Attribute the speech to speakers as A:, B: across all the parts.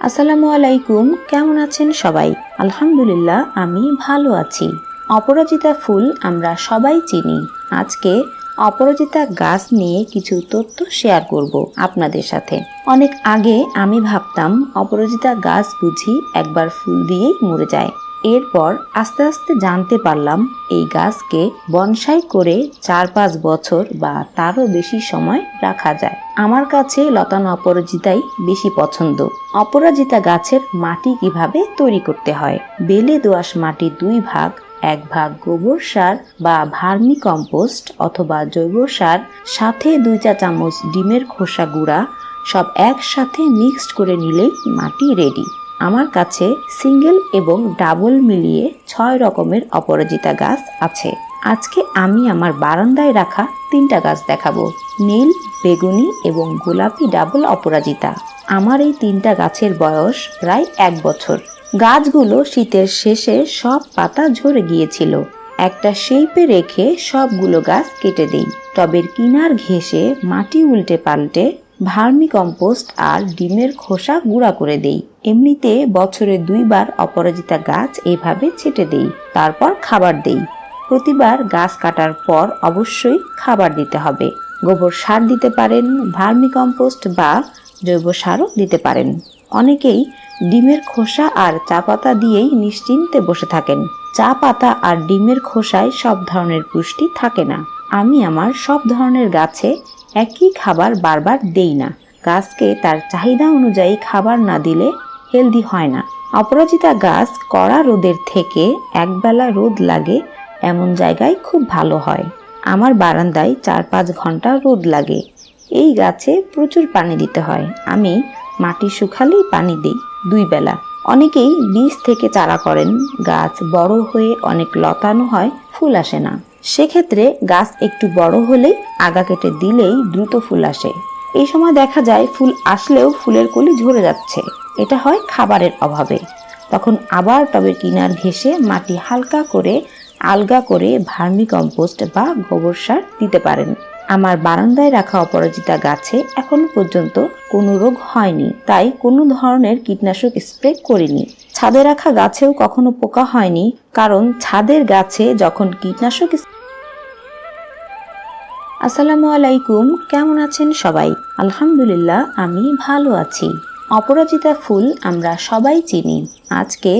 A: আসসালামু আলাইকুম, কেমন আছেন সবাই? আলহামদুলিল্লাহ, আমি ভালো আছি। অপরাজিতা ফুল আমরা সবাই চিনি। আজকে অপরাজিতা গাছ নিয়ে কিছু তথ্য শেয়ার করব আপনাদের সাথে। অনেক আগে আমি ভাবতাম অপরাজিতা গাছ বুঝি একবার ফুল দিয়েই মরে যায়। এরপর আস্তে আস্তে জানতে পারলাম এই গাছকে বনসাই করে 4-5 বছর বা তারও বেশি সময় রাখা যায়। আমার কাছে লতানো অপরাজিতাই বেশি পছন্দ। অপরাজিতা গাছের মাটি কিভাবে তৈরি করতে হয়? বেলে দোআঁশ মাটি 2 ভাগ, 1 ভাগ গোবর সার বা ভার্মি কম্পোস্ট অথবা জৈব সার, সাথে 2 চা চামচ ডিমের খোসা গুঁড়া, সব একসাথে মিক্সড করে নিলেই মাটি রেডি। আমার কাছে সিঙ্গেল এবং ডাবল মিলিয়ে 6 রকমের অপরাজিতা গাছ আছে। আজকে আমি আমার বারান্দায় রাখা 3টা গাছ দেখাবো। নীল, বেগুনি এবং গোলাপি ডাবল অপরাজিতা। আমার এই 3টা গাছের বয়স প্রায় 1 বছর। গাছগুলো শীতের শেষে সব পাতা ঝরে গিয়েছিল। একটা শেপে রেখে সবগুলো গাছ কেটে দেই। টবের কিনার ঘেঁষে মাটি উল্টে পাল্টে ভার্মি কম্পোস্ট আর ডিমের খোসা গুঁড়া করে দেই। এমনিতে বছরে 2 বার অপরাজিতা গাছ এভাবে ছেটে দেই, তারপর খাবার দেই। প্রতিবার গাছ কাটার পর অবশ্যই খাবার দিতে হবে। গোবর সার দিতে পারেন, ভার্মি কম্পোস্ট বা জৈব সারও দিতে পারেন। অনেকেই ডিমের খোসা আর চা পাতা দিয়েই নিশ্চিন্তে বসে থাকেন। চা পাতা আর ডিমের খোসায় সব ধরনের পুষ্টি থাকে না। আমি আমার সব ধরনের গাছে একই খাবার বারবার দেই না। গাছকে তার চাহিদা অনুযায়ী খাবার না দিলে হেলদি হয় না। অপরাজিতা গাছ কড়া রোদের থেকে একবেলা রোদ লাগে এমন জায়গায় খুব ভালো হয়। আমার বারান্দায় 4-5 ঘন্টা রোদ লাগে। এই গাছে প্রচুর পানি দিতে হয়। আমি মাটি শুকালেই পানি দিই 2 বেলা। অনেকেই বীজ থেকে চারা করেন। গাছ বড় হয়ে অনেক লতানো হয়, ফুল আসে না। সেক্ষেত্রে গাছ একটু বড় হলেই আগা কেটে দিলেই দ্রুত ফুল আসে। এই সময় দেখা যায় ফুল আসলেও ফুলের কলি ঝরে যাচ্ছে। এটা হয় খাবারের অভাবে। তখন আবার টবের কিনার ঘেঁষে মাটি হালকা করে আলগা করে ভার্মি কম্পোস্ট বা গোবর সার দিতে পারেন। আমার বারান্দায় রাখা অপরাজিতা গাছে এখনো পর্যন্ত কোনো রোগ হয়নি, তাই কোনো ধরনের কীটনাশক স্প্রে করিনি। ছাদে রাখা গাছেও কখনো পোকা হয়নি, কারণ ছাদের গাছে যখন কীটনাশক। আসসালামু আলাইকুম, কেমন আছেন সবাই? আলহামদুলিল্লাহ, আমি ভালো আছি। অপরাজিতা ফুল আমরা সবাই চিনি। আজকে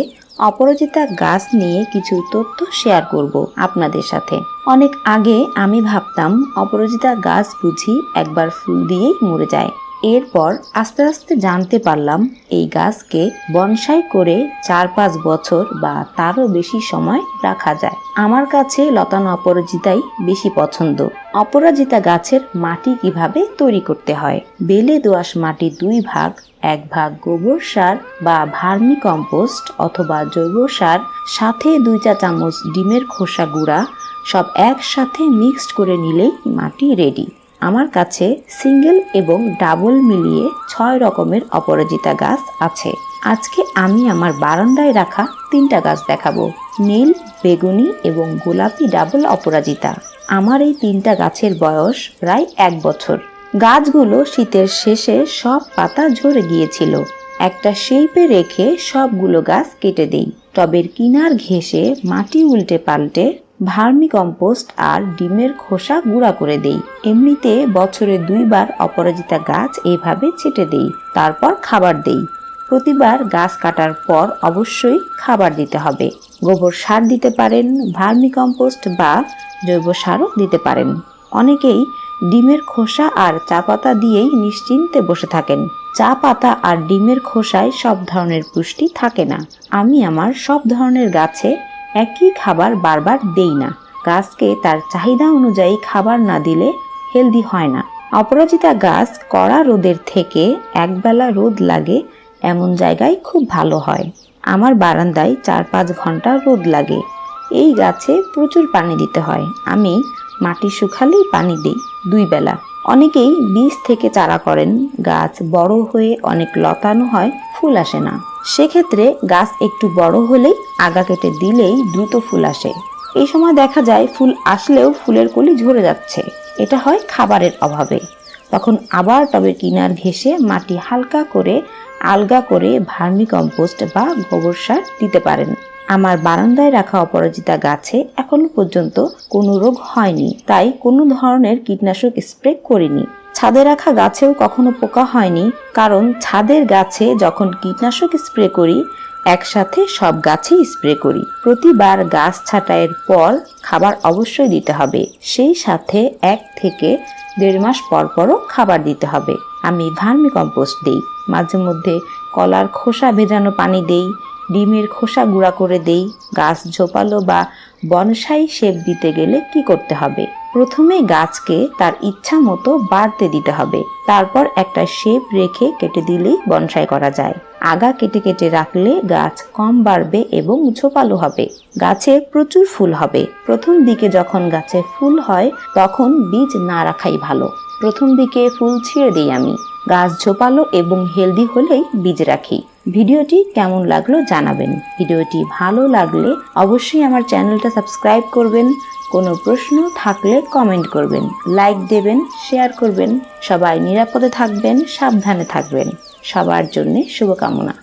A: অপরাজিতা গাছ নিয়ে কিছু তথ্য শেয়ার করব আপনাদের সাথে। অনেক আগে আমি ভাবতাম অপরাজিতা গাছ বুঝি একবার ফুল দিয়েই মরে যায়। এরপর আস্তে আস্তে জানতে পারলাম এই গাছকে বনসাই করে 4-5 বছর বা তারও বেশি সময় রাখা যায়। আমার কাছে লতানো অপরাজিতাই বেশি পছন্দ। অপরাজিতা গাছের মাটি কিভাবে তৈরি করতে হয়? বেলে দোআঁশ মাটি 2 ভাগ, 1 ভাগ গোবর সার বা ভার্মি কম্পোস্ট অথবা জৈব সার, সাথে 2 চা চামচ ডিমের খোসা গুঁড়া, সব একসাথে মিক্সড করে নিলেই মাটি রেডি। আমার কাছে সিঙ্গেল এবং ডাবল মিলিয়ে 6 রকমের অপরাজিতা গাছ আছে। আজকে আমি আমার বারান্দায় রাখা 3টা গাছ দেখাবো। নীল, বেগুনি এবং গোলাপি ডাবল অপরাজিতা। আমার এই 3টা গাছের বয়স প্রায় 1 বছর। গাছগুলো শীতের শেষে সব পাতা ঝরে গিয়েছিল। একটা শেপে রেখে সবগুলো গাছ কেটে দেই। টবের কিনার ঘেঁষে মাটি উল্টে পাল্টে ভার্মি কম্পোস্ট আর ডিমের খোসা গুঁড়া করে দেই। এমনিতে বছরে 2 বার অপরাজিতা গাছ এভাবে ছেটে দেই, তারপর খাবার দেই। প্রতিবার গাছ কাটার পর অবশ্যই খাবার দিতে হবে। গোবর সার দিতে পারেন, ভার্মি কম্পোস্ট বা জৈব সারও দিতে পারেন। অনেকেই ডিমের খোসা আর চা পাতা দিয়েই নিশ্চিন্তে বসে থাকেন। চা পাতা আর ডিমের খোসায় সব ধরনের পুষ্টি থাকে না। আমি আমার সব ধরনের গাছে একই খাবার বারবার দেই না। গাছকে তার চাহিদা অনুযায়ী খাবার না দিলে হেলদি হয় না। অপরাজিতা গাছ কড়া রোদের থেকে একবেলা রোদ লাগে এমন জায়গায় খুব ভালো হয়। আমার বারান্দায় 4-5 ঘন্টা রোদ লাগে। এই গাছে প্রচুর পানি দিতে হয়। আমি মাটি শুকালেই পানি দিই 2 বেলা। অনেকেই বীজ থেকে চারা করেন। গাছ বড় হয়ে অনেক লতানো হয়, ফুল আসে না। সেক্ষেত্রে গাছ একটু বড় হলেই আগা কেটে দিলেই দ্রুত ফুল আসে। এই সময় দেখা যায় ফুল আসলেও ফুলের কলি ঝরে যাচ্ছে। এটা হয় খাবারের অভাবে। তখন আবার টবের কিনার ঘেঁষে মাটি হালকা করে আলগা করে ভার্মি কম্পোস্ট বা গোবর সার দিতে পারেন। আমার বারান্দায় রাখা অপরাজিতা গাছে এখনো পর্যন্ত কোনো রোগ হয়নি, তাই কোনো ধরনের কীটনাশক স্প্রে করিনি। ছাদে রাখা গাছেও কখনো পোকা হয়নি, কারণ ছাদের গাছে যখন কীটনাশক স্প্রে করি একসাথে সব গাছেই স্প্রে করি। প্রতিবার গাছ ছাঁটাইয়ের পর খাবার অবশ্যই দিতে হবে, সেই সাথে 1 থেকে 1.5 মাস পরও খাবার দিতে হবে। আমি ভার্মি কম্পোস্ট দিই, মাঝে মধ্যে কলার খোসা ভেজানো পানি দেই, ডিমের খোসা গুঁড়া করে দেই। গাছ ঝোপালো বা বনসাই শেপ দিতে গেলে কি করতে হবে? প্রথমে গাছকে তার ইচ্ছা মতো বাড়তে দিতে হবে, তারপর একটা শেপ রেখে কেটে দিলেই বনসাই করা যায়। আগা কেটে কেটে রাখলে গাছ কম বাড়বে এবং ঝোপালো হবে। গাছে প্রচুর ফুল হবে। প্রথম দিকে যখন গাছে ফুল হয় তখন বীজ না রাখাই ভালো। প্রথম দিকে ফুল ছিঁড়ে দিই আমি। গাছ ঝোপালো এবং হেলদি হলেই বীজ রাখি। ভিডিওটি কেমন লাগলো জানাবেন। ভিডিওটি ভালো লাগলে অবশ্যই আমার চ্যানেলটা সাবস্ক্রাইব করবেন। কোনো প্রশ্ন থাকলে কমেন্ট করবেন, লাইক দেবেন, শেয়ার করবেন। সবাই নিরাপদে থাকবেন, সাবধানে থাকবেন। সবার জন্য শুভকামনা।